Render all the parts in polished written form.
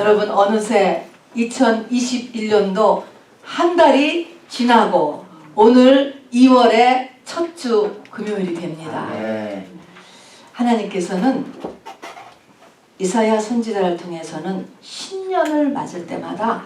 여러분 어느새 2021년도 한 달이 지나고 오늘 2월의 첫 주 금요일이 됩니다. 하나님께서는 이사야 선지자를 통해서는 신년을 맞을 때마다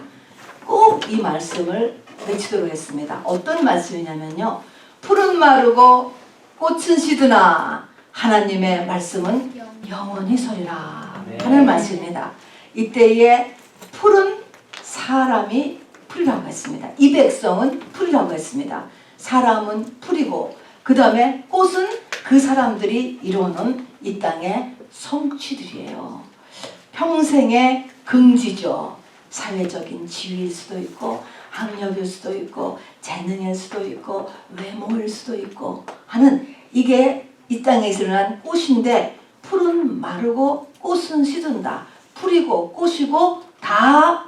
꼭 이 말씀을 외치도록 했습니다. 어떤 말씀이냐면요. 푸른 마르고 꽃은 시드나 하나님의 말씀은 영원히 서리라 하는 말씀입니다. 이때에 풀은 사람이 풀이라고 했습니다. 이 백성은 풀이라고 했습니다. 사람은 풀이고 그 다음에 꽃은 그 사람들이 이루는 이 땅의 성취들이에요. 평생의 긍지죠. 사회적인 지위일 수도 있고 학력일 수도 있고 재능일 수도 있고 외모일 수도 있고 하는 이게 이 땅에 일어난 꽃인데 풀은 마르고 꽃은 시든다. 풀이고 꽃이고 다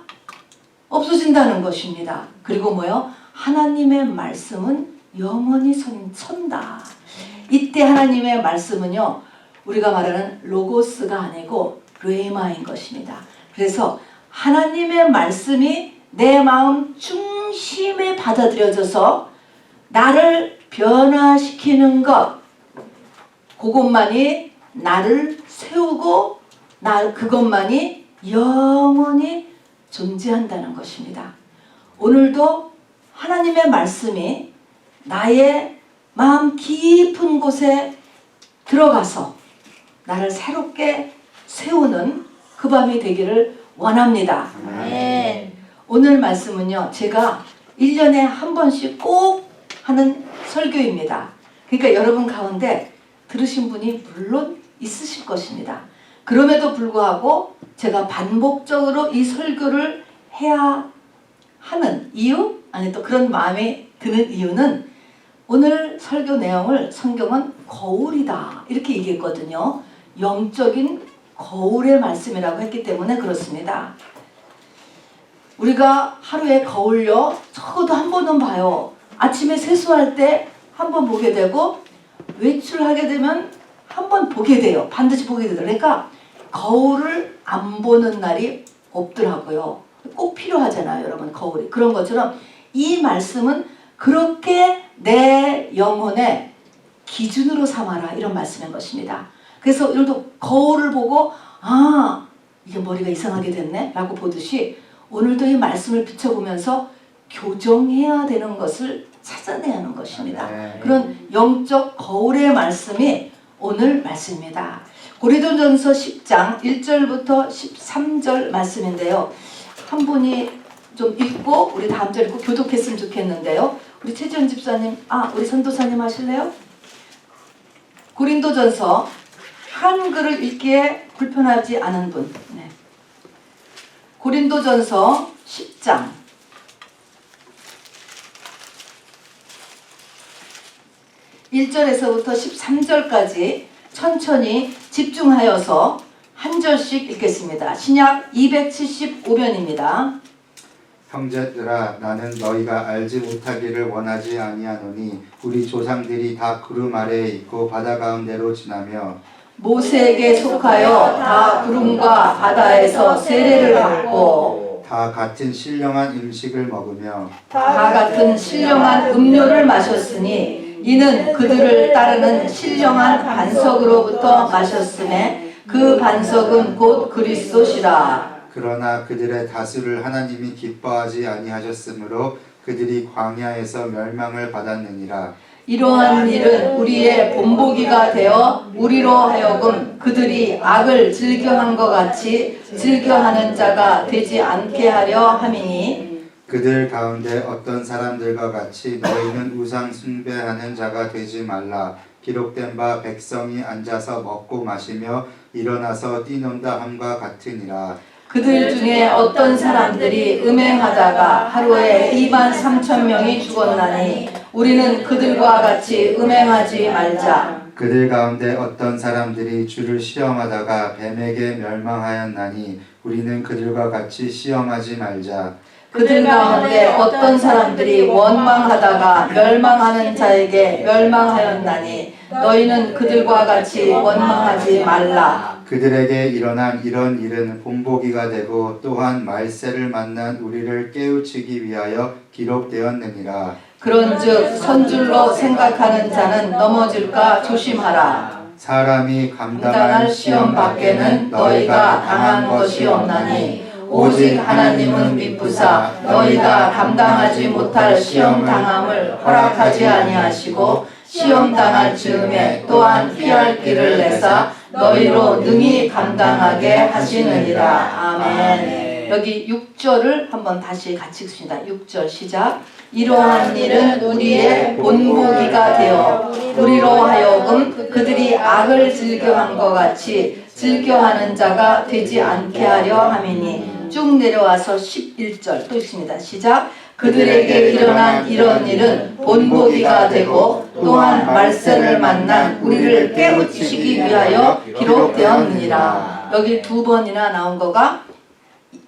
없어진다는 것입니다. 그리고 뭐요? 하나님의 말씀은 영원히 선다. 이때 하나님의 말씀은요. 우리가 말하는 로고스가 아니고 레마인 것입니다. 그래서 하나님의 말씀이 내 마음 중심에 받아들여져서 나를 변화시키는 것, 그것만이 나를 세우고 그것만이 영원히 존재한다는 것입니다. 오늘도 하나님의 말씀이 나의 마음 깊은 곳에 들어가서 나를 새롭게 세우는 그 밤이 되기를 원합니다. 오늘 말씀은요. 제가 1년에 한 번씩 꼭 하는 설교입니다. 그러니까 여러분 가운데 들으신 분이 물론 있으실 것입니다. 그럼에도 불구하고 제가 반복적으로 이 설교를 해야 하는 이유? 아니 또 그런 마음이 드는 이유는 오늘 설교 내용을 성경은 거울이다 이렇게 얘기했거든요. 영적인 거울의 말씀이라고 했기 때문에 그렇습니다. 우리가 하루에 거울요 적어도 한 번은 봐요. 아침에 세수할 때 한 번 보게 되고 외출하게 되면 한 번 보게 돼요. 반드시 보게 되더라고요. 그러니까 거울을 안 보는 날이 없더라고요. 꼭 필요하잖아요, 여러분. 거울이. 그런 것처럼 이 말씀은 그렇게 내 영혼의 기준으로 삼아라 이런 말씀인 것입니다. 그래서 오늘도 거울을 보고 아 이게 머리가 이상하게 됐네 라고 보듯이 오늘도 이 말씀을 비춰보면서 교정해야 되는 것을 찾아내야 하는 것입니다. 그런 영적 거울의 말씀이 오늘 말씀입니다. 고린도전서 10장 1절부터 13절 말씀인데요. 한 분이 좀 읽고 우리 다음 절 읽고 교독했으면 좋겠는데요. 우리 최지연 집사님, 우리 선도사님 하실래요? 고린도전서 한글을 읽기에 불편하지 않은 분. 네. 고린도전서 10장 1절에서부터 13절까지 천천히 집중하여서 한 절씩 읽겠습니다. 신약 275변입니다. 형제들아 나는 너희가 알지 못하기를 원하지 아니하노니 우리 조상들이 다 구름 아래에 있고 바다 가운데로 지나며 모세에게 속하여 다 구름과 바다에서 세례를 받고 다 같은 신령한 음식을 먹으며 다 같은 신령한 음료를 마셨으니 이는 그들을 따르는 신령한 반석으로부터 마셨음에 그 반석은 곧 그리스도시라. 그러나 그들의 다수를 하나님이 기뻐하지 아니하셨으므로 그들이 광야에서 멸망을 받았느니라. 이러한 일은 우리의 본보기가 되어 우리로 하여금 그들이 악을 즐겨한 것 같이 즐겨하는 자가 되지 않게 하려 함이니 그들 가운데 어떤 사람들과 같이 너희는 우상 숭배하는 자가 되지 말라. 기록된 바 백성이 앉아서 먹고 마시며 일어나서 뛰논다 함과 같으니라. 그들 중에 어떤 사람들이 음행하다가 하루에 2만 3천 명이 죽었나니 우리는 그들과 같이 음행하지 말자. 그들 가운데 어떤 사람들이 주를 시험하다가 뱀에게 멸망하였나니 우리는 그들과 같이 시험하지 말자. 그들 가운데 어떤 사람들이 원망하다가 멸망하는 자에게 멸망하였나니 너희는 그들과 같이 원망하지 말라. 그들에게 일어난 이런 일은 본보기가 되고 또한 말세를 만난 우리를 깨우치기 위하여 기록되었느니라. 그런즉 선줄로 생각하는 자는 넘어질까 조심하라. 사람이 감당할 감당할 시험 밖에는 너희가 당한 것이 없나니 오직 하나님은 미쁘사 너희가 감당하지 못할 시험 당함을 허락하지 아니하시고 시험 당할 즈음에 또한 피할 길을 내사 너희로 능히 감당하게 하시느니라. 아멘. 여기 6절을 한번 다시 같이 읽습니다. 6절 시작. 이러한 일은 우리의 본보기가 되어 우리로 하여금 그들이 악을 즐겨한 것 같이 즐겨하는 자가 되지 않게 하려 함이니. 쭉 내려와서 11절 또 읽습니다. 시작. 그들에게 일어난 이런 일은 본보기가 되고 또한 말세를 만난 우리를 깨우치기 위하여 기록되었느니라. 여기 두 번이나 나온 거가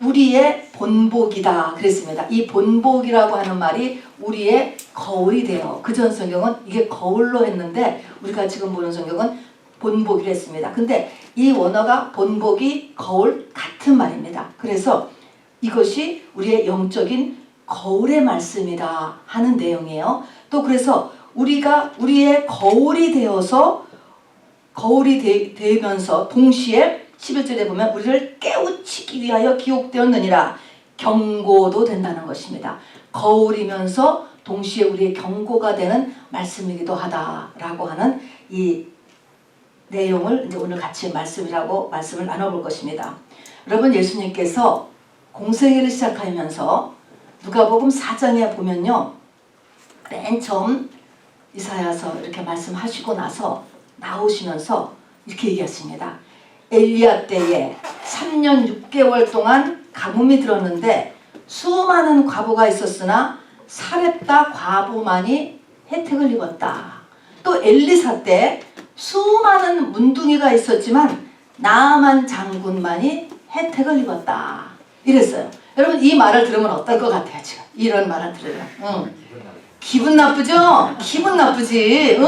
우리의 본보기다 그랬습니다. 이 본보기라고 하는 말이 우리의 거울이 돼요. 그전 성경은 이게 거울로 했는데 우리가 지금 보는 성경은 본보기를 했습니다. 근데 이 원어가 본보기, 거울 같은 말입니다. 그래서 이것이 우리의 영적인 거울의 말씀이다 하는 내용이에요. 또 그래서 우리가 우리의 거울이 되어서 되면서 동시에 11절에 보면 우리를 깨우치기 위하여 기록되었느니라. 경고도 된다는 것입니다. 거울이면서 동시에 우리의 경고가 되는 말씀이기도 하다라고 하는 이 내용을 이제 오늘 같이 말씀을 나눠볼 것입니다. 여러분, 예수님께서 공생애를 시작하면서 누가복음 4장에 보면요, 맨 처음 이사야서 이렇게 말씀하시고 나서 나오시면서 이렇게 얘기하십니다. 엘리야 때에 3년 6개월 동안 가뭄이 들었는데 수많은 과부가 있었으나 사렙다 과부만이 혜택을 입었다. 또 엘리사 때 수많은 문둥이가 있었지만 나아만 장군만이 혜택을 입었다. 이랬어요. 여러분, 이 말을 들으면 어떨 것 같아요? 지금 이런 말을 들으면 기분 나쁘죠? 기분 나쁘지.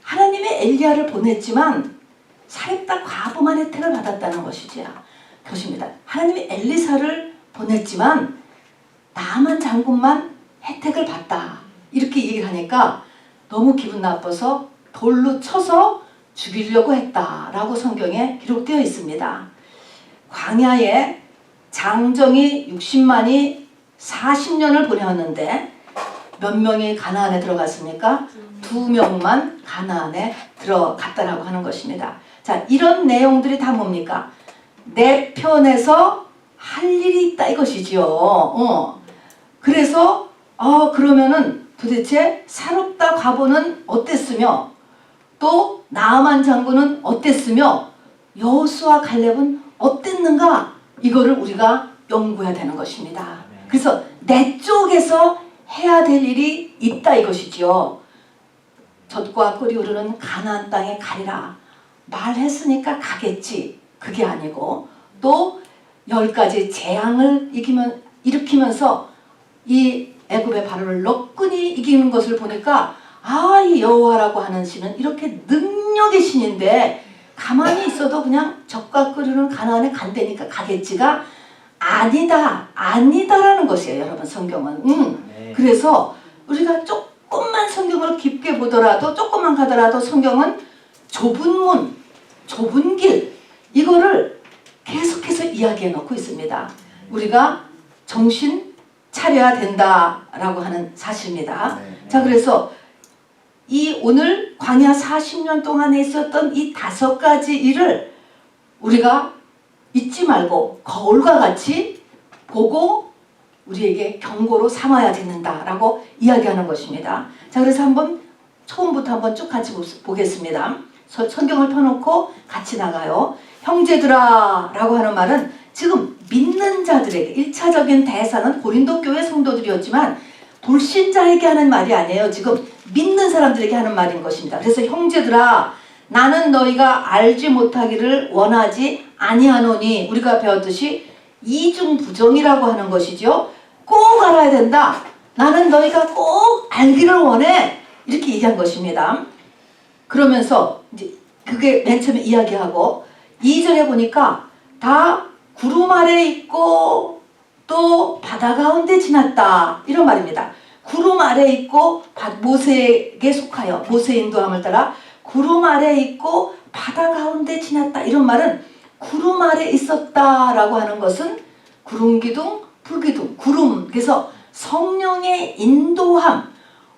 하나님이 엘리야를 보냈지만 사렙다 과부만 혜택을 받았다는 것입니다. 하나님이 엘리사를 보냈지만 나만 장군만 혜택을 받다. 이렇게 얘기를 하니까 너무 기분 나빠서 돌로 쳐서 죽이려고 했다라고 성경에 기록되어 있습니다. 광야에 장정이 60만이 40년을 보내었는데 몇 명이 가나안에 들어갔습니까? 2명만 가나안에 들어갔다라고 하는 것입니다. 자, 이런 내용들이 다 뭡니까? 내 편에서 할 일이 있다 이것이지요. 그래서 그러면은 도대체 사렙다 과부는 어땠으며 또 나아만 장군은 어땠으며 여호수아 갈렙은 어땠는가? 이거를 우리가 연구해야 되는 것입니다. 그래서 내 쪽에서 해야 될 일이 있다 이것이지요. 젖과 꿀이 흐르는 가나안 땅에 가리라. 말했으니까 가겠지. 그게 아니고 또 10가지 재앙을 일으키면서 이 애굽의 바로를 너끈히 이기는 것을 보니까 이 여호와라고 하는 신은 이렇게 능력의 신인데 가만히 있어도 그냥 젖과 끓이는 가나안에 간다니까 가겠지가 아니다라는 것이에요. 여러분, 성경은. 그래서 우리가 조금만 성경을 깊게 보더라도 조금만 가더라도 성경은 좁은 문, 좁은 길 이거를 계속해서 이야기해 놓고 있습니다. 우리가 정신 차려야 된다라고 하는 사실입니다. 자, 그래서 이 오늘 광야 40년 동안에 있었던 이 5가지 일을 우리가 잊지 말고 거울과 같이 보고 우리에게 경고로 삼아야 된다라고 이야기하는 것입니다. 자, 그래서 한번 처음부터 한번 쭉 같이 보겠습니다. 성경을 펴놓고 같이 나가요. 형제들아 라고 하는 말은 지금 믿는 자들에게 1차적인 대상은 고린도 교회 성도들이었지만 불신자에게 하는 말이 아니에요. 지금 믿는 사람들에게 하는 말인 것입니다. 그래서 형제들아, 나는 너희가 알지 못하기를 원하지 아니하노니, 우리가 배웠듯이 이중부정이라고 하는 것이죠. 꼭 알아야 된다. 나는 너희가 꼭 알기를 원해. 이렇게 얘기한 것입니다. 그러면서 이제 그게 맨 처음에 이야기하고 2절에 보니까 다 구름 아래 있고 또 바다 가운데 지났다 이런 말입니다. 구름 아래 있고 모세에게 속하여 모세의 인도함을 따라 구름 아래 있고 바다 가운데 지났다 이런 말은 구름 아래 있었다라고 하는 것은 구름기둥 불기둥 구름 그래서 성령의 인도함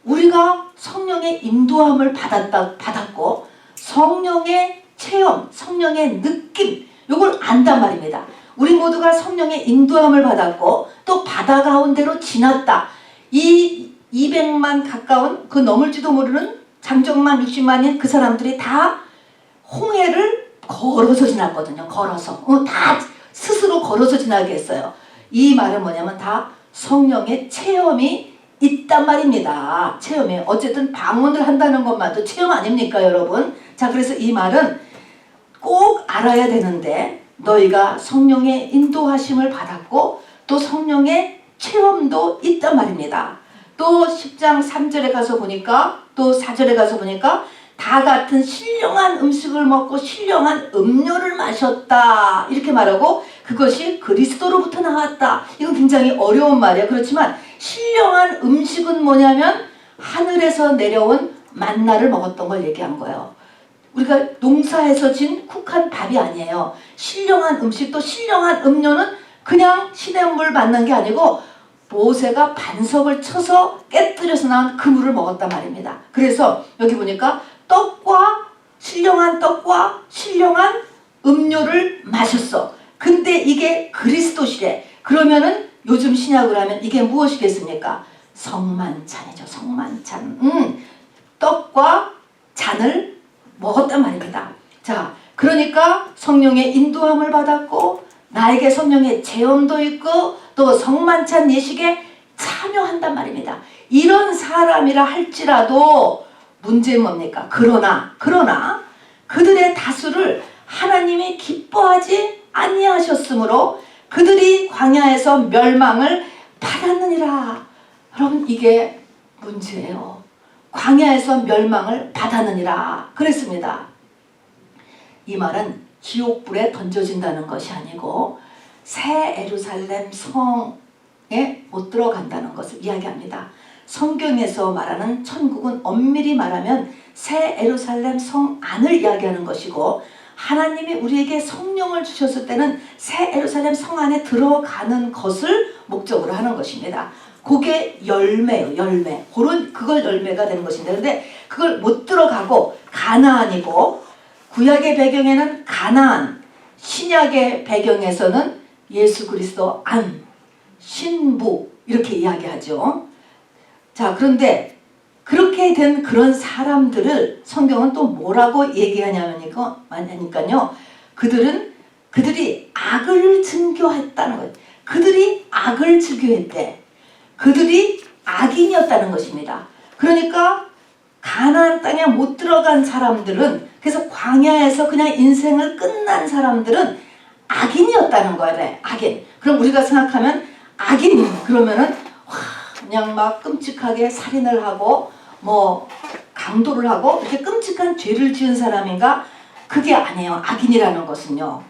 우리가 성령의 인도함을 받았고 성령의 체험 성령의 느낌 요걸 안단 말입니다. 우리 모두가 성령의 인도함을 받았고 또 바다 가운데로 지났다. 이 200만 가까운 그 넘을지도 모르는 장정만 60만인 그 사람들이 다 홍해를 걸어서 지났거든요. 걸어서 다 스스로 걸어서 지나게 했어요. 이 말은 뭐냐면 다 성령의 체험이 있단 말입니다. 체험이 어쨌든 방언을 한다는 것만도 체험 아닙니까 여러분? 자 그래서 이 말은 꼭 알아야 되는데 너희가 성령의 인도하심을 받았고 또 성령의 체험도 있단 말입니다. 또 10장 3절에 가서 보니까 또 4절에 가서 보니까 다 같은 신령한 음식을 먹고 신령한 음료를 마셨다 이렇게 말하고 그것이 그리스도로부터 나왔다. 이건 굉장히 어려운 말이에요. 그렇지만 신령한 음식은 뭐냐면 하늘에서 내려온 만나를 먹었던 걸 얘기한 거예요. 우리가 농사에서 진 쿡한 밥이 아니에요. 신령한 음식 또 신령한 음료는 그냥 시냇물 받는 게 아니고 모세가 반석을 쳐서 깨뜨려서 나온 그 물을 먹었단 말입니다. 그래서 여기 보니까 신령한 떡과 신령한 음료를 마셨어. 근데 이게 그리스도시래. 그러면은 요즘 신약으로 하면 이게 무엇이겠습니까? 성만찬이죠. 성만찬. 떡과 잔을 먹었단 말입니다. 자, 그러니까 성령의 인도함을 받았고 나에게 성령의 체험도 있고 또 성만찬 예식에 참여한단 말입니다. 이런 사람이라 할지라도 문제는 뭡니까? 그러나 그들의 다수를 하나님이 기뻐하지 아니하셨으므로 그들이 광야에서 멸망을 받았느니라. 여러분 이게 문제예요. 광야에서 멸망을 받았느니라 그랬습니다. 이 말은 지옥불에 던져진다는 것이 아니고 새 에루살렘 성에 못 들어간다는 것을 이야기합니다. 성경에서 말하는 천국은 엄밀히 말하면 새 에루살렘 성 안을 이야기하는 것이고 하나님이 우리에게 성령을 주셨을 때는 새 에루살렘 성 안에 들어가는 것을 목적으로 하는 것입니다. 그게 열매예요. 열매. 그걸 열매가 되는 것인데 근데 그걸 못 들어가고 가나안이고 구약의 배경에는 가나안, 신약의 배경에서는 예수 그리스도 안, 신부 이렇게 이야기하죠. 자 그런데 그렇게 된 그런 사람들을 성경은 또 뭐라고 얘기하냐면요. 그들이 악을 증거했다는 거예요. 그들이 악을 증거했대. 그들이 악인이었다는 것입니다. 그러니까 가나안 땅에 못 들어간 사람들은 그래서 광야에서 그냥 인생을 끝난 사람들은 악인이었다는 거예요. 악인. 그럼 우리가 생각하면 악인 그러면은 그냥 막 끔찍하게 살인을 하고 뭐 강도를 하고 이렇게 끔찍한 죄를 지은 사람인가? 그게 아니에요. 악인이라는 것은요.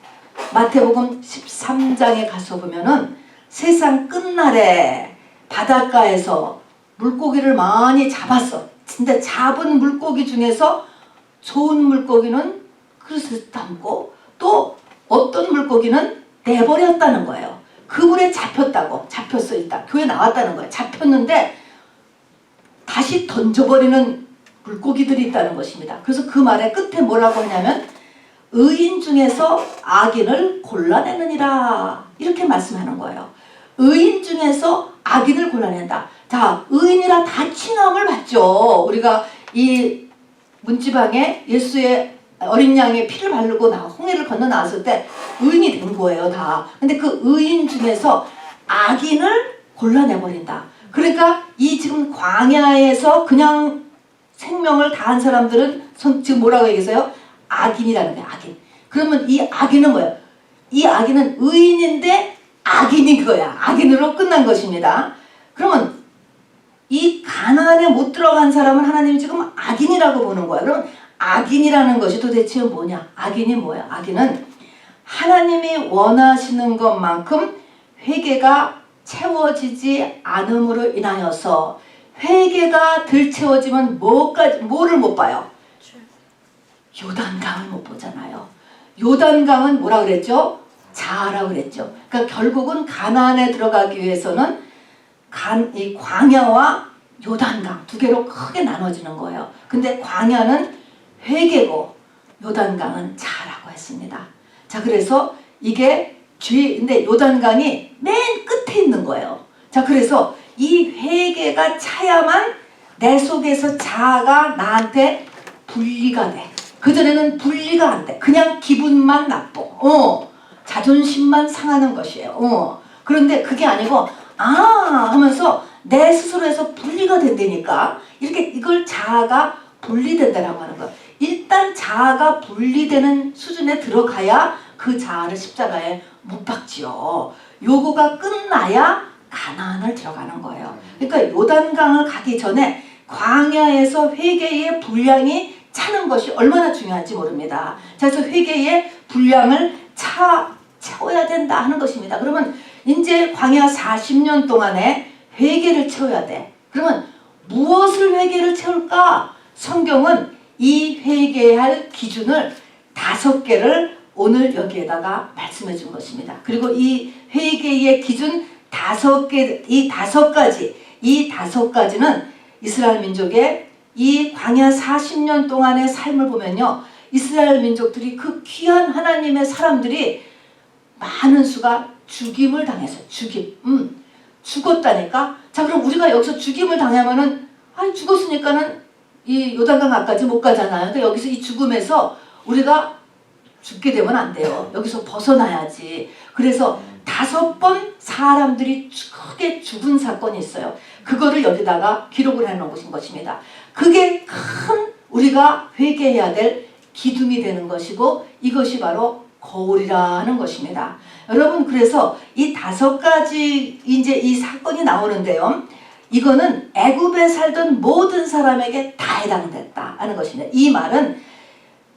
마태복음 13장에 가서 보면은 세상 끝날에 바닷가에서 물고기를 많이 잡았어. 근데 잡은 물고기 중에서 좋은 물고기는 그릇에 담고 또 어떤 물고기는 내버렸다는 거예요. 그 물에 잡혔어 일단 교회 나왔다는 거예요. 잡혔는데 다시 던져버리는 물고기들이 있다는 것입니다. 그래서 그 말의 끝에 뭐라고 하냐면 의인 중에서 악인을 골라내느니라 이렇게 말씀하는 거예요. 의인 중에서 악인을 골라낸다. 자, 의인이라 다 칭함을 받죠. 우리가 이 문지방에 예수의 어린 양의 피를 바르고 홍해를 건너 나왔을 때 의인이 된 거예요, 다. 근데 그 의인 중에서 악인을 골라내버린다. 그러니까 이 지금 광야에서 그냥 생명을 다한 사람들은 지금 뭐라고 얘기했어요? 악인이라는 거예요, 악인. 그러면 이 악인은 뭐예요? 이 악인은 의인인데 악인인 거야. 악인으로 끝난 것입니다. 그러면 이 가나안에 못 들어간 사람은 하나님이 지금 악인이라고 보는 거야. 그러면 악인이라는 것이 도대체 뭐냐? 악인이 뭐야? 악인은 하나님이 원하시는 것만큼 회개가 채워지지 않음으로 인하여서 회개가 덜 채워지면 뭐를 못 봐요? 요단강을 못 보잖아요. 요단강은 뭐라 그랬죠? 자아라고 그랬죠. 그러니까 결국은 가나안에 들어가기 위해서는 이 광야와 요단강 두 개로 크게 나눠지는 거예요. 근데 광야는 회개고 요단강은 자아라고 했습니다. 자, 그래서 이게 근데 요단강이 맨 끝에 있는 거예요. 자, 그래서 이 회개가 차야만 내 속에서 자아가 나한테 분리가 돼. 그전에는 분리가 안 돼. 그냥 기분만 나빠. 자존심만 상하는 것이에요. 그런데 그게 아니고 하면서 내 스스로에서 분리가 된다니까. 이렇게 이걸 자아가 분리된다라고 하는 거예요. 일단 자아가 분리되는 수준에 들어가야 그 자아를 십자가에 못 박지요. 요거가 끝나야 가나안을 들어가는 거예요. 그러니까 요단강을 가기 전에 광야에서 회개의 분량이 차는 것이 얼마나 중요한지 모릅니다. 그래서 회개의 분량을 채워야 된다 하는 것입니다. 그러면 이제 광야 40년 동안에 회개를 채워야 돼. 그러면 무엇을 회개를 채울까? 성경은 이 회개할 기준을 5개를 오늘 여기에다가 말씀해 준 것입니다. 그리고 이 회개의 기준 5개, 이 5가지는 이스라엘 민족의 이 광야 40년 동안의 삶을 보면요, 이스라엘 민족들이 그 귀한 하나님의 사람들이 많은 수가 죽임을 당했어요. 죽었다니까. 자, 그럼 우리가 여기서 죽임을 당하면은 죽었으니까는 이 요단강 앞까지 못 가잖아요. 근데 여기서 이 죽음에서 우리가 죽게 되면 안 돼요. 여기서 벗어나야지. 그래서 5번 사람들이 크게 죽은 사건이 있어요. 그거를 여기다가 기록을 해놓은 것입니다. 그게 큰 우리가 회개해야 될 기둥이 되는 것이고, 이것이 바로 거울이라는 것입니다. 여러분, 그래서 이 5가지 이제 이 사건이 나오는데요. 이거는 애굽에 살던 모든 사람에게 다 해당됐다 하는 것입니다. 이 말은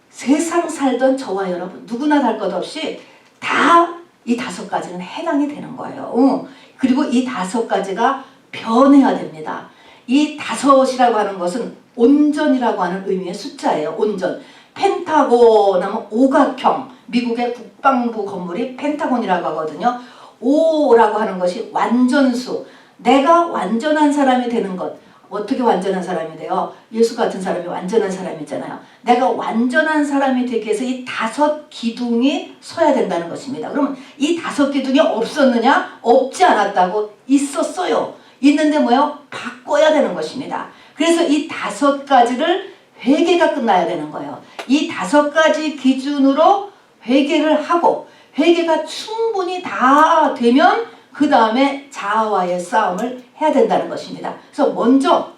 세상 살던 저와 여러분 누구나 할 것 없이 다 이 5가지는 해당이 되는 거예요. 그리고 이 5가지가 변해야 됩니다. 이 5이라고 하는 것은 온전이라고 하는 의미의 숫자예요. 온전. 펜타곤 하면 오각형. 미국의 국방부 건물이 펜타곤이라고 하거든요. 5라고 하는 것이 완전수. 내가 완전한 사람이 되는 것. 어떻게 완전한 사람이 돼요? 예수 같은 사람이 완전한 사람이잖아요. 내가 완전한 사람이 되기 위해서 이 5 기둥이 서야 된다는 것입니다. 그러면 이 5 기둥이 없었느냐? 없지 않았다고. 있었어요. 있는데 뭐예요? 바꿔야 되는 것입니다. 그래서 이 5가지를 회개가 끝나야 되는 거예요. 이 5가지 기준으로 회개를 하고, 회개가 충분히 다 되면 그 다음에 자아와의 싸움을 해야 된다는 것입니다. 그래서 먼저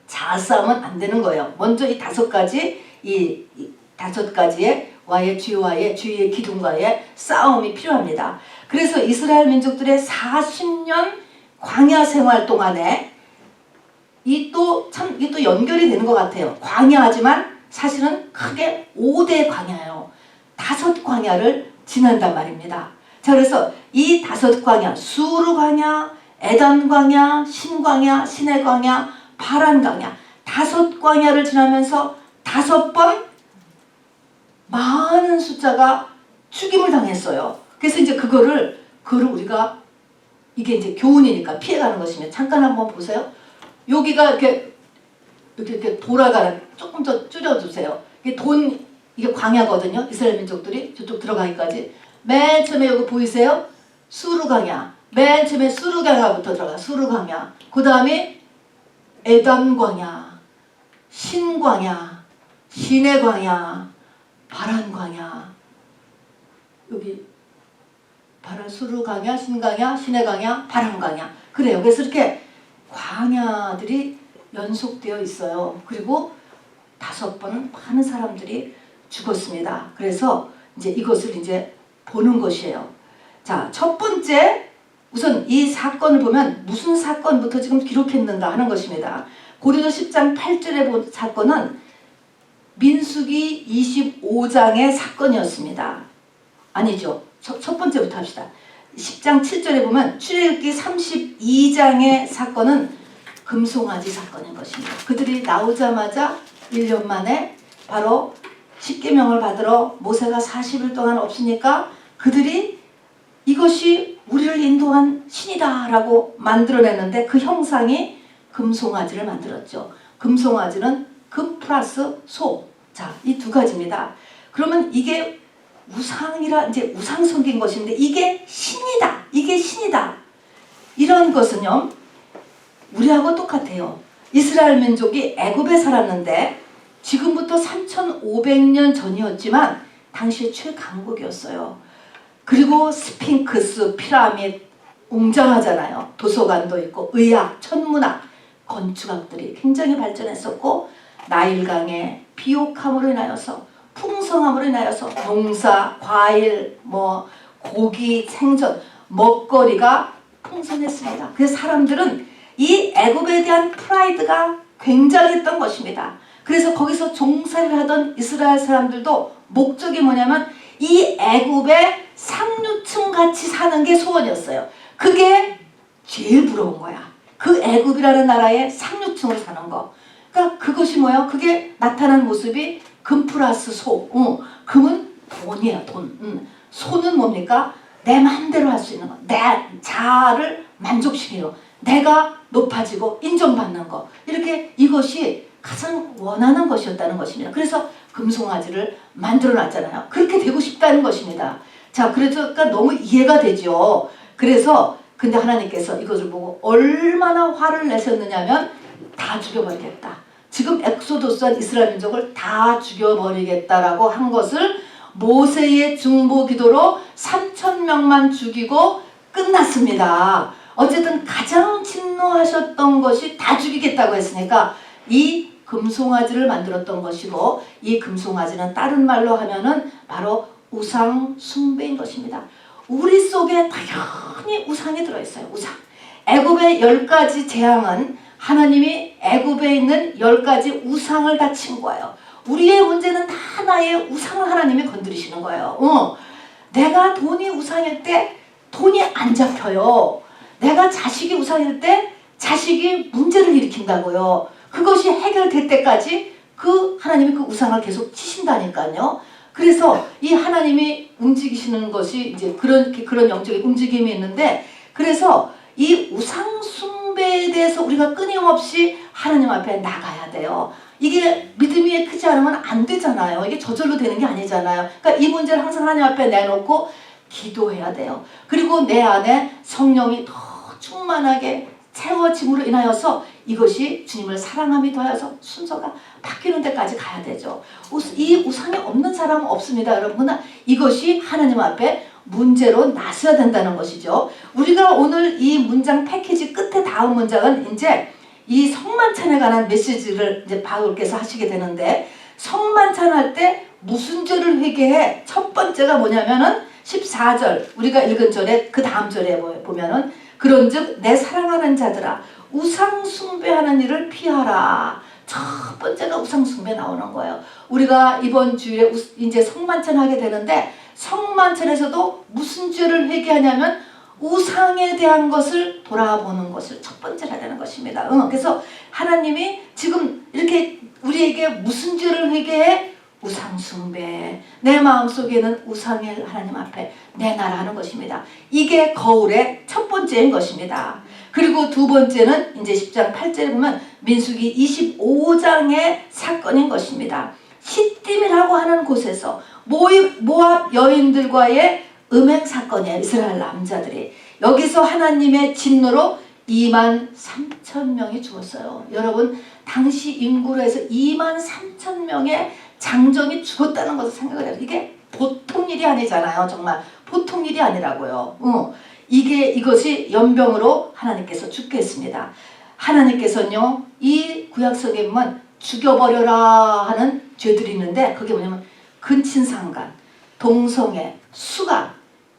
자아 싸움은 안 되는 거예요. 먼저 이 5가지, 이 5가지의 주의 기둥과의 싸움이 필요합니다. 그래서 이스라엘 민족들의 40년 광야 생활 동안에 이 또 연결이 되는 것 같아요. 광야하지만 사실은 크게 5대 광야예요. 5 광야를 지난단 말입니다. 자, 그래서 이 5 광야, 수르 광야, 에단 광야, 신광야, 신의 광야, 파란 광야, 5 광야를 지나면서 5번 많은 숫자가 죽임을 당했어요. 그래서 이제 그거를 우리가 이게 이제 교훈이니까 피해가는 것이면 잠깐 한번 보세요. 여기가 이렇게 돌아가는, 조금 더 줄여주세요. 이게 광야거든요. 이스라엘 민족들이 저쪽 들어가기까지. 맨 처음에 여기 보이세요? 수르 광야. 맨 처음에 수르 광야부터 들어가. 수르 광야. 그 다음에 에단 광야, 신 광야, 신의 광야, 파란 광야. 여기 파란 수르 광야, 신 광야, 신의 광야, 파란 광야. 그래요. 그래서 이렇게 광야들이 연속되어 있어요. 그리고 5번 많은 사람들이 죽었습니다. 그래서 이제 이것을 이제 보는 것이에요. 자, 첫 번째, 우선 이 사건을 보면 무슨 사건부터 지금 기록했는가 하는 것입니다. 고린도 10장 8절에 본 사건은 민수기 25장의 사건이었습니다. 아니죠. 첫 번째부터 합시다. 10장 7절에 보면 출애굽기 32장의 사건은 금송아지 사건인 것입니다. 그들이 나오자마자 1년 만에 바로 십계명을 받으러 모세가 40일 동안 없으니까 그들이 이것이 우리를 인도한 신이다 라고 만들어냈는데 그 형상이 금송아지를 만들었죠. 금송아지는 금 플러스 소. 자, 이 두 가지입니다. 그러면 이게 우상이라 이제 우상 섬긴 것인데 이게 신이다. 이게 신이다. 이런 것은요. 우리하고 똑같아요. 이스라엘 민족이 애굽에 살았는데 지금부터 3,500년 전이었지만 당시에 최강국이었어요. 그리고 스핑크스, 피라미드 웅장하잖아요. 도서관도 있고 의학, 천문학, 건축학들이 굉장히 발전했었고 나일강의 비옥함으로 인하여서 풍성함으로 인하여서 농사, 과일, 고기, 생선, 먹거리가 풍성했습니다. 그래서 사람들은 이 애굽에 대한 프라이드가 굉장했던 것입니다. 그래서 거기서 종살이를 하던 이스라엘 사람들도 목적이 뭐냐면 이 애굽의 상류층 같이 사는 게 소원이었어요. 그게 제일 부러운 거야. 그 애굽이라는 나라의 상류층으로 사는 거. 그러니까 그것이 뭐예요? 그게 나타난 모습이 금 플러스 소. 금은 돈이에요. 돈. 소는 뭡니까? 내 마음대로 할 수 있는 거. 내 자아를 만족시키는 거. 내가 높아지고 인정받는 거. 이렇게 이것이 가장 원하는 것이었다는 것입니다. 그래서 금송아지를 만들어 놨잖아요. 그렇게 되고 싶다는 것입니다. 자, 그러니까 너무 이해가 되죠. 그래서 근데 하나님께서 이것을 보고 얼마나 화를 내셨느냐면 다 죽여버리겠다. 지금 엑소도스한 이스라엘 민족을 다 죽여버리겠다라고 한 것을 모세의 중보 기도로 3,000명만 죽이고 끝났습니다. 어쨌든 가장 진노하셨던 것이 다 죽이겠다고 했으니까 이 금송아지를 만들었던 것이고 이 금송아지는 다른 말로 하면은 바로 우상 숭배인 것입니다. 우리 속에 당연히 우상이 들어있어요. 우상. 애굽의 10가지 재앙은 하나님이 애굽에 있는 10가지 우상을 다 친 거예요. 우리의 문제는 다 하나의 우상을 하나님이 건드리시는 거예요. 내가 돈이 우상일 때 돈이 안 잡혀요. 내가 자식이 우상일 때 자식이 문제를 일으킨다고요. 그것이 해결될 때까지 하나님이 그 우상을 계속 치신다니까요. 그래서 이 하나님이 움직이시는 것이 이제 그런 영적인 움직임이 있는데 그래서 이 우상 숭배에 대해서 우리가 끊임없이 하나님 앞에 나가야 돼요. 이게 믿음이 크지 않으면 안 되잖아요. 이게 저절로 되는 게 아니잖아요. 그러니까 이 문제를 항상 하나님 앞에 내놓고 기도해야 돼요. 그리고 내 안에 성령이 더 충만하게 채워짐으로 인하여서 이것이 주님을 사랑함이 더하여서 순서가 바뀌는 데까지 가야 되죠. 이 우상이 없는 사람은 없습니다. 여러분, 이것이 하나님 앞에 문제로 나서야 된다는 것이죠. 우리가 오늘 이 문장 패키지 끝에 다음 문장은 이제 이 성만찬에 관한 메시지를 이제 바울께서 하시게 되는데 성만찬할 때 무슨 죄를 회개해? 첫 번째가 뭐냐면은 14절 우리가 읽은 절에 그 다음 절에 보면은 그런즉 내 사랑하는 자들아 우상 숭배하는 일을 피하라. 첫 번째가 우상 숭배 나오는 거예요. 우리가 이번 주에 이제 성만찬 하게 되는데 성만찬에서도 무슨 죄를 회개하냐면 우상에 대한 것을 돌아보는 것을 첫 번째로 해야 되는 것입니다. 그래서 하나님이 지금 이렇게 우리에게 무슨 죄를 회개해? 우상 숭배. 내 마음속에는 우상을 하나님 앞에 내놔라 하는 것입니다. 이게 거울의 첫 번째인 것입니다. 그리고 두 번째는 이제 10장 8절에 보면 민수기 25장의 사건인 것입니다. 시딤이라고 하는 곳에서 모압 여인들과의 음행 사건이에요. 이스라엘 남자들이. 여기서 하나님의 진노로 23,000명이 죽었어요. 여러분, 당시 인구로 해서 23,000명의 장정이 죽었다는 것을 생각을 해요. 이게 보통 일이 아니잖아요. 정말 보통 일이 아니라고요. 이것이 연병으로 하나님께서 죽게 했습니다. 하나님께서는요, 이 구약성에 보면 죽여버려라 하는 죄들이 있는데 그게 뭐냐면 근친상간, 동성애, 수간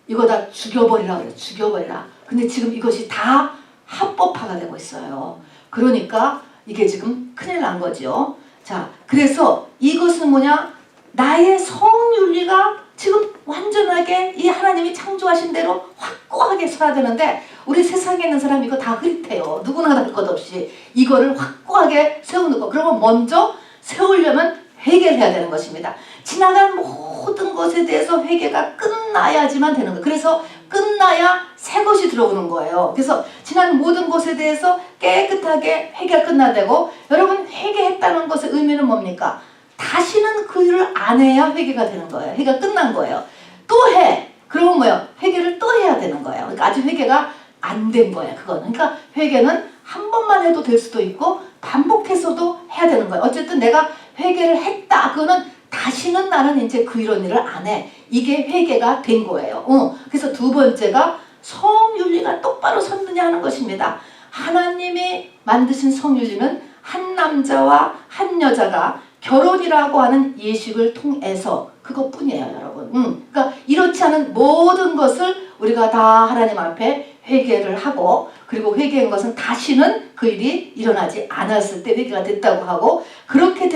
이거 다 죽여버리라 그래요. 죽여버리라. 근데 지금 이것이 다 합법화가 되고 있어요. 그러니까 이게 지금 큰일 난 거죠. 자, 그래서 이것은 뭐냐? 나의 성윤리가 지금 완전하게 이 하나님이 창조하신 대로 확고하게 서야 되는데 우리 세상에 있는 사람 이거 다 흐릿해요. 누구나 할 것 없이 이거를 확고하게 세우는 거. 그러면 먼저 세우려면 회개를 해야 되는 것입니다. 지나간 모든 것에 대해서 회개가 끝나야지만 되는 거예요. 그래서 끝나야 새 것이 들어오는 거예요. 그래서 지난 모든 것에 대해서 깨끗하게 회개가 끝나야 되고, 여러분 회개했다는 것의 의미는 뭡니까? 다시는 그 일을 안 해야 회개가 되는 거예요. 회개가 끝난 거예요. 또 해. 그러면 뭐예요? 회개를 또 해야 되는 거예요. 그러니까 아직 회개가 안 된 거예요. 그거는. 그러니까 회개는 한 번만 해도 될 수도 있고 반복해서도 해야 되는 거예요. 어쨌든 내가 회개를 했다. 그거는 다시는 나는 이제 그 이런 일을 안 해. 이게 회개가 된 거예요. 그래서 두 번째가 성윤리가 똑바로 섰느냐 하는 것입니다. 하나님이 만드신 성윤리는 한 남자와 한 여자가 결혼이라고 하는 예식을 통해서 그것뿐이에요, 여러분. 그러니까 이렇지 않은 모든 것을 우리가 다 하나님 앞에 회개를 하고, 그리고 회개한 것은 다시는 그 일이 일어나지 않았을 때 회개가 됐다고 하고, 그렇게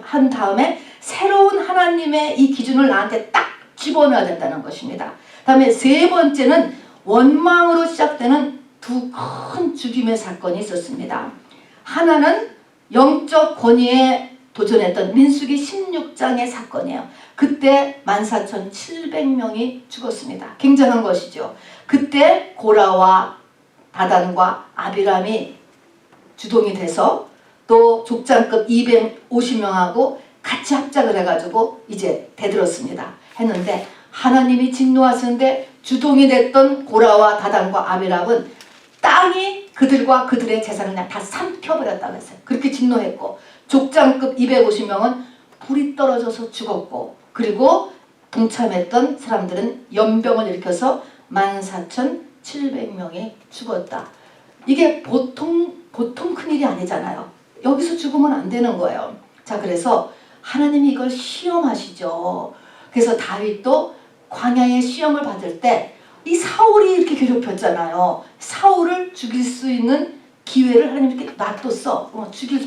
한 다음에 새로운 하나님의 이 기준을 나한테 딱 집어넣어야 된다는 것입니다. 다음에 세 번째는 원망으로 시작되는 두 큰 죽임의 사건이 있었습니다. 하나는 영적 권위에 도전했던 민수기 16장의 사건이에요. 그때 14,700명이 죽었습니다. 굉장한 것이죠. 그때 고라와 다단과 아비람이 주동이 돼서 또 족장급 250명하고 같이 합작을 해가지고 이제 대들었습니다. 했는데 하나님이 진노하시는데 주동이 됐던 고라와 다단과 아비람은 땅이 그들과 그들의 재산을 그냥 다 삼켜버렸다고 했어요. 그렇게 진노했고, 족장급 250명은 불이 떨어져서 죽었고, 그리고 동참했던 사람들은 연병을 일으켜서 14,700명이 죽었다. 이게 보통 큰일이 아니잖아요. 여기서 죽으면 안 되는 거예요. 자, 그래서 하나님이 이걸 시험하시죠. 그래서 다윗도 광야의 시험을 받을 때 이 사울이 이렇게 괴롭혔잖아요. 사울을 죽일 수 있는 기회를 하나님이 이렇게 놔뒀어.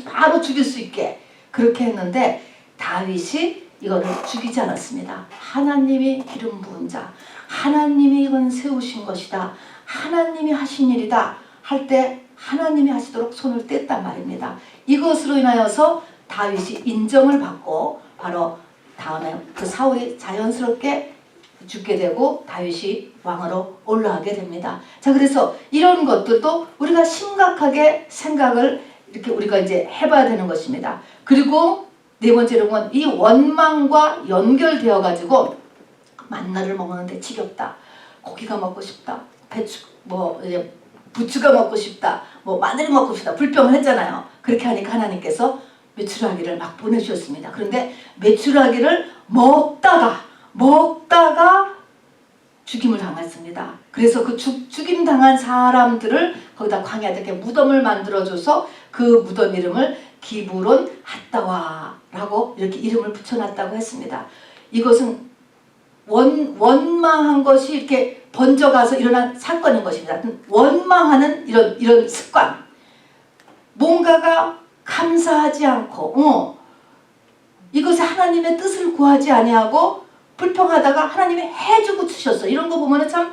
바로 죽일 수 있게. 그렇게 했는데 다윗이 이거를 죽이지 않았습니다. 하나님이 기름 부은 자, 하나님이 이건 세우신 것이다, 하나님이 하신 일이다 할 때 하나님이 하시도록 손을 뗐단 말입니다. 이것으로 인하여서 다윗이 인정을 받고 바로 다음에 그 사울이 자연스럽게 죽게 되고 다윗이 왕으로 올라가게 됩니다. 자, 그래서 이런 것들도 우리가 심각하게 생각을 이렇게 우리가 이제 해봐야 되는 것입니다. 그리고 네 번째로는 이 원망과 연결되어 가지고 만나를 먹는데 지겹다, 고기가 먹고 싶다, 배추 이제 부추가 먹고 싶다, 마늘이 먹고 싶다, 불평을 했잖아요. 그렇게 하니까 하나님께서 메추라기를 막 보내주셨습니다. 그런데 메추라기를 먹다가 죽임을 당했습니다. 그래서 그 죽임 당한 사람들을 거기다 광야에 이렇게 무덤을 만들어줘서 그 무덤 이름을 기브론 핫다와라고 이렇게 이름을 붙여놨다고 했습니다. 이것은 원망한 것이 이렇게 번져가서 일어난 사건인 것입니다. 원망하는 이런 습관, 뭔가가 감사하지 않고 이것에 하나님의 뜻을 구하지 아니하고 불평하다가 하나님이 해주고 주셨어. 이런 거 보면은 참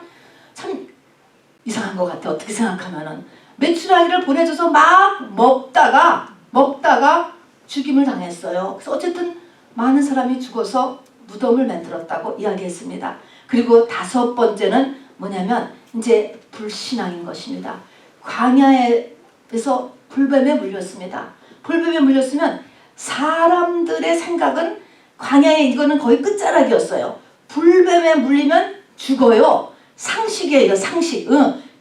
이상한 것 같아. 어떻게 생각하면은 메추라기를 보내줘서 막 먹다가 죽임을 당했어요. 그래서 어쨌든 많은 사람이 죽어서 무덤을 만들었다고 이야기했습니다. 그리고 다섯 번째는 뭐냐면 이제 불신앙인 것입니다. 광야에서 불뱀에 물렸습니다. 불뱀에 물렸으면 사람들의 생각은 광야에 이거는 거의 끝자락이었어요. 불뱀에 물리면 죽어요. 상식이에요. 상식.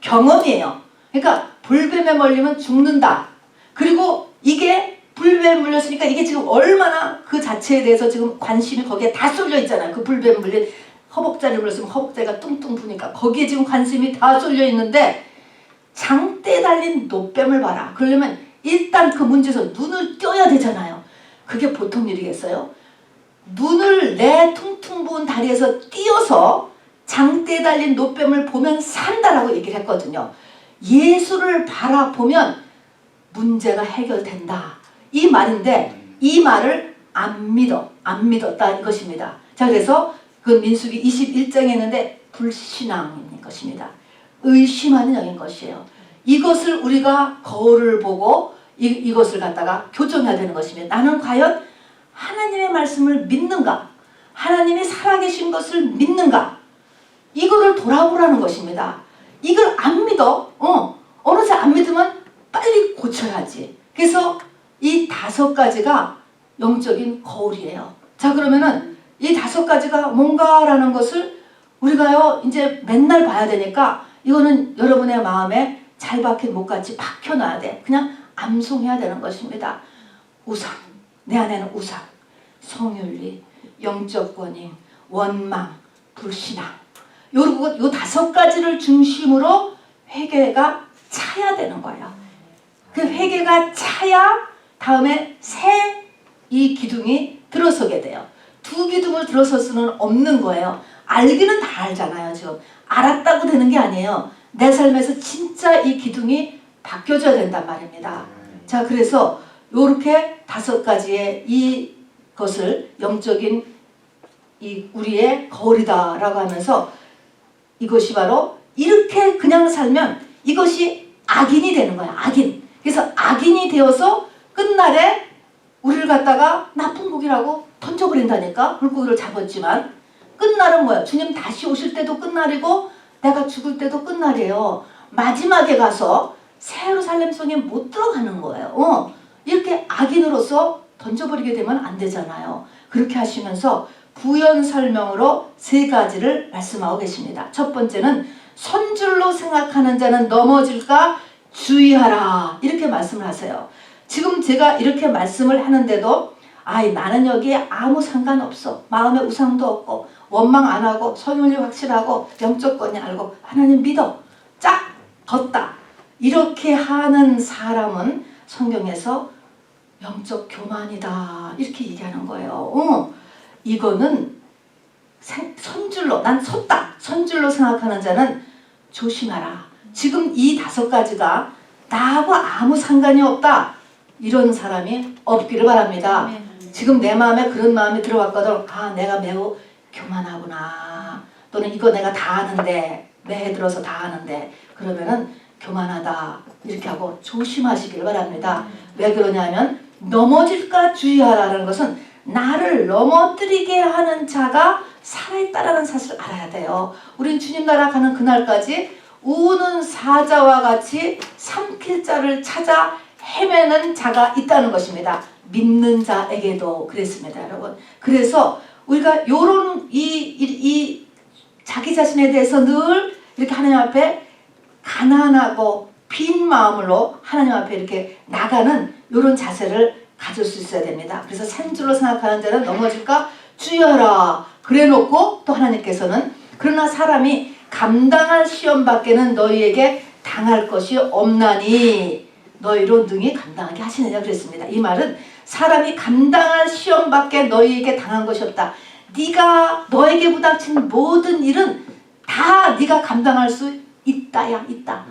경험이에요. 그러니까 불뱀에 물리면 죽는다. 그리고 이게 불뱀에 물렸으니까 이게 지금 얼마나 그 자체에 대해서 지금 관심이 거기에 다 쏠려 있잖아요. 그 불뱀에 물린 허벅지를 물렸으면 허벅지가 뚱뚱 부니까 거기에 지금 관심이 다 쏠려 있는데, 장대에 달린 노뱀을 봐라. 그러려면 일단 그 문제에서 눈을 떼어야 되잖아요. 그게 보통 일이겠어요? 눈을 내 퉁퉁 부은 다리에서 띄어서 장대에 달린 노뱀을 보면 산다라고 얘기를 했거든요. 예수를 바라보면 문제가 해결된다, 이 말인데 이 말을 안 믿었다 이것입니다. 자, 그래서 그 민수기 21장에 있는데 불신앙인 것입니다. 의심하는 영인 것이에요. 이것을 우리가 거울을 보고 이것을 갖다가 교정해야 되는 것입니다. 나는 과연 하나님의 말씀을 믿는가? 하나님이 살아계신 것을 믿는가? 이거를 돌아보라는 것입니다. 이걸 안 믿어. 어느새 안 믿으면 빨리 고쳐야지. 그래서 이 5가지가 영적인 거울이에요. 자, 그러면은 이 5가지가 뭔가라는 것을 우리가요 이제 맨날 봐야 되니까 이거는 여러분의 마음에 잘 박힌 못같이 박혀놔야 돼. 그냥 암송해야 되는 것입니다. 우상, 내 안에는 우상, 성윤리, 영적 권위, 원망, 불신앙, 요 5가지를 중심으로 회개가 차야 되는 거예요. 그 회개가 차야 다음에 새 이 기둥이 들어서게 돼요. 2기둥을 들어설 수는 없는 거예요. 알기는 다 알잖아요. 지금 알았다고 되는 게 아니에요. 내 삶에서 진짜 이 기둥이 바뀌어져야 된단 말입니다. 자, 그래서 요렇게 5가지의 이것을 영적인 이 우리의 거울이다라고 하면서 이것이 바로 이렇게 그냥 살면 이것이 악인이 되는 거야. 악인. 그래서 악인이 되어서 끝날에 우리를 갖다가 나쁜 고기라고 던져버린다니까. 물고기를 잡았지만 끝날은 뭐야? 주님 다시 오실 때도 끝날이고 내가 죽을 때도 끝날이에요. 마지막에 가서 새 예루살렘 성에 못 들어가는 거예요. 이렇게 악인으로서 던져버리게 되면 안 되잖아요. 그렇게 하시면서 부연 설명으로 3가지를 말씀하고 계십니다. 첫 번째는 선줄로 생각하는 자는 넘어질까 주의하라 이렇게 말씀을 하세요. 지금 제가 이렇게 말씀을 하는데도 나는 여기에 아무 상관없어. 마음에 우상도 없고 원망 안 하고 성윤리 확실하고 영적 권위 알고 하나님 믿어. 쫙 걷다. 이렇게 하는 사람은 성경에서 영적 교만이다 이렇게 얘기하는 거예요. 이거는 선줄로 난 섰다. 선줄로 생각하는 자는 조심하라. 지금 이 5가지가 나하고 아무 상관이 없다. 이런 사람이 없기를 바랍니다. 지금 내 마음에 그런 마음이 들어왔거든. 내가 매우 교만하구나. 또는 이거 내가 다 아는데 매해 들어서 다 아는데 그러면은 교만하다 이렇게 하고 조심하시길 바랍니다. 왜 그러냐면 넘어질까 주의하라는 것은 나를 넘어뜨리게 하는 자가 살아있다라는 사실을 알아야 돼요. 우린 주님 나라 가는 그날까지 우는 사자와 같이 삼킬 자를 찾아 헤매는 자가 있다는 것입니다. 믿는 자에게도 그랬습니다, 여러분. 그래서 우리가 요런 이 자기 자신에 대해서 늘 이렇게 하나님 앞에 가난하고 빈 마음으로 하나님 앞에 이렇게 나가는 요런 자세를 가질 수 있어야 됩니다. 그래서 산줄로 생각하는 자는 넘어질까 주의하라 그래 놓고 또 하나님께서는 그러나 사람이 감당할 시험 밖에는 너희에게 당할 것이 없나니 너희로 능히 감당하게 하시느냐 그랬습니다. 이 말은 사람이 감당할 시험 밖에 너희에게 당한 것이 없다. 네가 너에게 부닥친 모든 일은 다 네가 감당할 수 있다야 있다.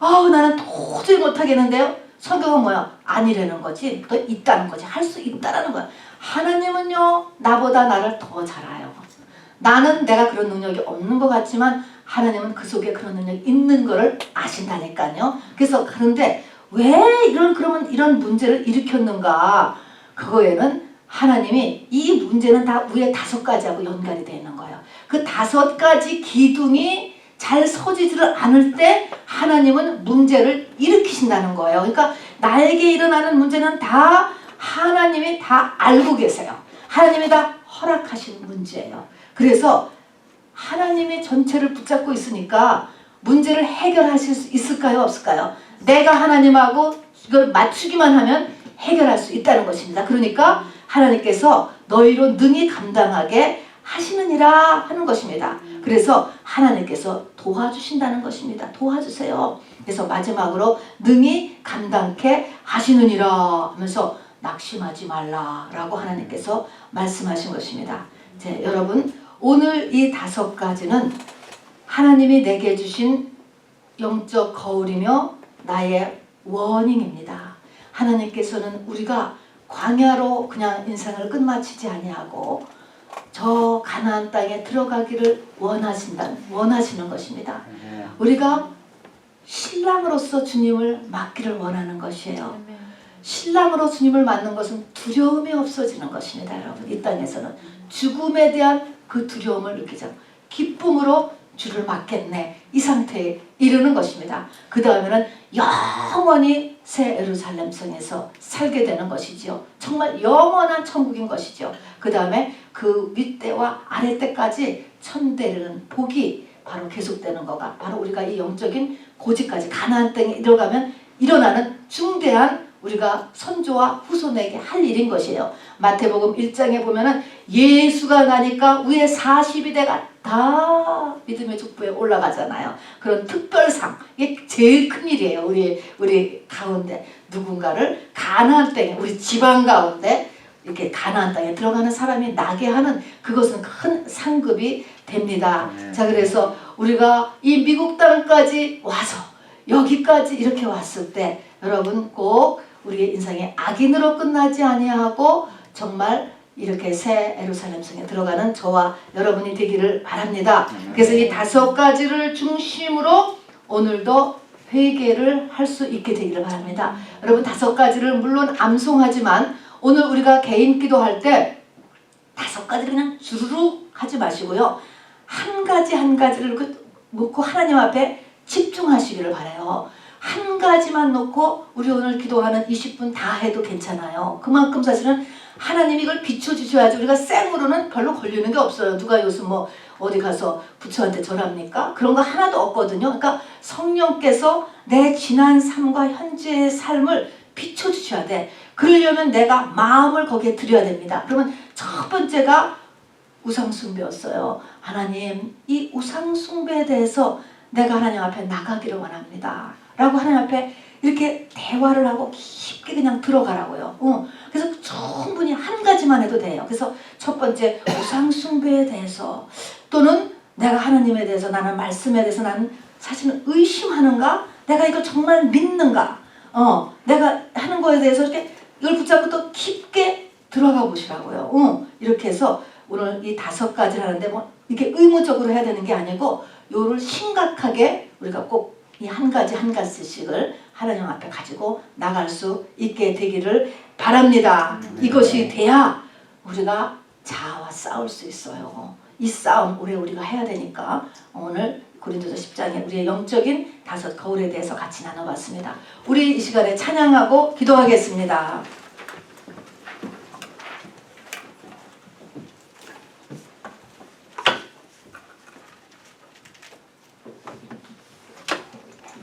나는 도저히 못하겠는데요. 성경은 뭐야? 아니라는 거지. 또 있다는 거지. 할 수 있다라는 거야. 하나님은요 나보다 나를 더 잘 알아요. 나는 내가 그런 능력이 없는 것 같지만 하나님은 그 속에 그런 능력이 있는 거를 아신다니까요. 그래서 그런데 왜 그러면 이런 문제를 일으켰는가? 그거에는 하나님이 이 문제는 다 위에 5가지하고 연관이 되어 있는 거예요. 그 5가지 기둥이 잘 서지지를 않을 때 하나님은 문제를 일으키신다는 거예요. 그러니까 나에게 일어나는 문제는 다 하나님이 다 알고 계세요. 하나님이 다 허락하신 문제예요. 그래서 하나님이 전체를 붙잡고 있으니까 문제를 해결하실 수 있을까요? 없을까요? 내가 하나님하고 이걸 맞추기만 하면 해결할 수 있다는 것입니다. 그러니까 하나님께서 너희로 능히 감당하게 하시느니라 하는 것입니다. 그래서 하나님께서 도와주신다는 것입니다. 도와주세요. 그래서 마지막으로 능히 감당케 하시느니라 하면서 낙심하지 말라라고 하나님께서 말씀하신 것입니다. 여러분 오늘 이 5가지는 하나님이 내게 주신 영적 거울이며 나의 워닝입니다. 하나님께서는 우리가 광야로 그냥 인생을 끝마치지 아니하고 저 가나안 땅에 들어가기를 원하시는 것입니다. 우리가 신랑으로서 주님을 맞기를 원하는 것이에요. 신랑으로 주님을 맞는 것은 두려움이 없어지는 것입니다. 여러분, 이 땅에서는 죽음에 대한 그 두려움을 느끼죠. 기쁨으로 주를 맞겠네, 이 상태에 이르는 것입니다. 그 다음에는 영원히 새 예루살렘 성에서 살게 되는 것이지요. 정말 영원한 천국인 것이죠. 그 다음에 그 윗대와 아랫대까지 천대는 복이 바로 계속되는 거가 바로 우리가 이 영적인 고지까지 가나안 땅에 들어가면 일어나는 중대한 우리가 선조와 후손에게 할 일인 것이에요. 마태복음 1장에 보면은 예수가 나니까 위에 40위대가 다 믿음의 족보에 올라가잖아요. 그런 특별상, 이게 제일 큰 일이에요. 우리 가운데 누군가를 가나안 땅에, 우리 지방 가운데 이렇게 가나안 땅에 들어가는 사람이 나게 하는, 그것은 큰 상급이 됩니다. 자, 그래서 우리가 이 미국 땅까지 와서 여기까지 이렇게 왔을 때 여러분 꼭 우리의 인생이 악인으로 끝나지 아니하고 정말 이렇게 새 예루살렘 성에 들어가는 저와 여러분이 되기를 바랍니다. 그래서 이 5가지를 중심으로 오늘도 회개를 할 수 있게 되기를 바랍니다. 여러분 5가지를 물론 암송하지만 오늘 우리가 개인 기도할 때 5가지를 그냥 주르륵 하지 마시고요. 한 가지를 놓고 하나님 앞에 집중하시기를 바라요. 한 가지만 놓고 우리 오늘 기도하는 20분 다 해도 괜찮아요. 그만큼 사실은 하나님이 이걸 비춰주셔야지 우리가 생으로는 별로 걸리는 게 없어요. 누가 요즘 뭐 어디 가서 부처한테 절합니까? 그런 거 하나도 없거든요. 그러니까 성령께서 내 지난 삶과 현재의 삶을 비춰주셔야 돼. 그러려면 내가 마음을 거기에 드려야 됩니다. 그러면 첫 번째가 우상숭배였어요. 하나님, 이 우상숭배에 대해서 내가 하나님 앞에 나가기를 원합니다. 라고 하나님 앞에 이렇게 대화를 하고 깊게 그냥 들어가라고요. 그래서 충분히 한 가지만 해도 돼요. 그래서 첫 번째 우상숭배에 대해서 또는 내가 하나님에 대해서 나는 말씀에 대해서 나는 사실은 의심하는가? 내가 이걸 정말 믿는가? 내가 하는 거에 대해서 이렇게 이걸 붙잡고 또 깊게 들어가 보시라고요. 이렇게 해서 오늘 이 5가지를 하는데 뭐 이렇게 의무적으로 해야 되는 게 아니고 요를 심각하게 우리가 꼭 이 한 가지씩을 하나님 앞에 가지고 나갈 수 있게 되기를 바랍니다. 이것이 돼야 우리가 자아와 싸울 수 있어요. 이 싸움 우리가 해야 되니까 오늘 고린도서 10장에 우리의 영적인 5 거울에 대해서 같이 나눠봤습니다. 우리 이 시간에 찬양하고 기도하겠습니다.